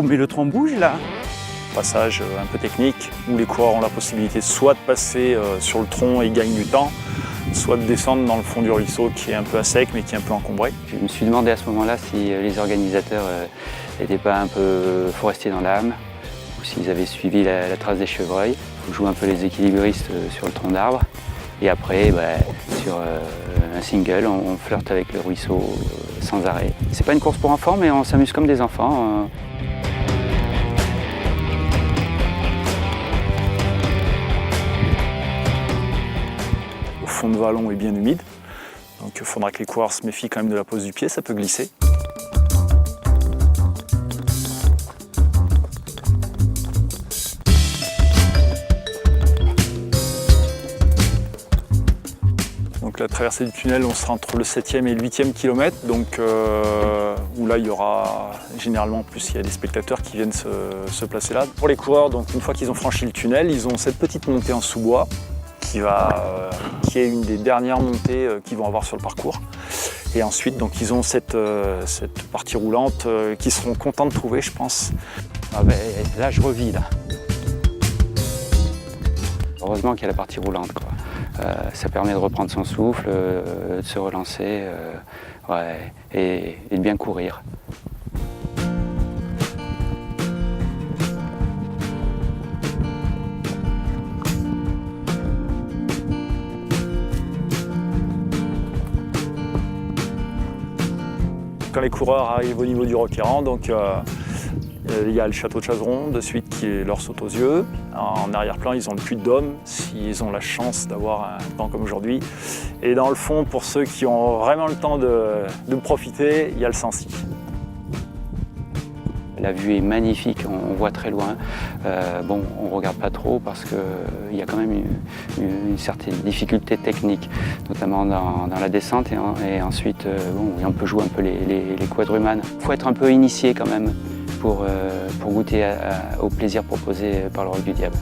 mais le tronc bouge là. Passage un peu technique où les coureurs ont la possibilité soit de passer sur le tronc et gagnent du temps, soit de descendre dans le fond du ruisseau qui est un peu à sec mais qui est un peu encombré. Je me suis demandé à ce moment-là si les organisateurs n'étaient pas un peu forestiers dans l'âme ou s'ils avaient suivi la trace des chevreuils. On joue un peu les équilibristes sur le tronc d'arbre et après sur un single on flirte avec le ruisseau sans arrêt. C'est pas une course pour enfants mais on s'amuse comme des enfants. Le fond de vallon est bien humide, donc il faudra que les coureurs se méfient quand même de la pose du pied, ça peut glisser. Donc la traversée du tunnel, on sera entre le 7e et le 8e kilomètre, donc où là il y aura généralement plus il y a des spectateurs qui viennent se placer là. Pour les coureurs, donc une fois qu'ils ont franchi le tunnel, ils ont cette petite montée en sous-bois qui est une des dernières montées qu'ils vont avoir sur le parcours. Et ensuite, donc, ils ont cette partie roulante qu'ils seront contents de trouver, je pense. Ah ben, là, je revis, là. Heureusement qu'il y a la partie roulante, quoi. Ça permet de reprendre son souffle, de se relancer et de bien courir. Quand les coureurs arrivent au niveau du Roquerrand, donc il y a le château de Chazeron de suite qui leur saute aux yeux. En arrière-plan, ils ont le Puy de Dôme, s'ils ont la chance d'avoir un temps comme aujourd'hui. Et dans le fond, pour ceux qui ont vraiment le temps de profiter, il y a le Sancy. La vue est magnifique, on voit très loin. On ne regarde pas trop parce qu'il y a quand même une certaine difficulté technique, notamment dans la descente et ensuite on peut jouer un peu les quadrumanes. Il faut être un peu initié quand même pour goûter au plaisir proposé par le Roc du Diable.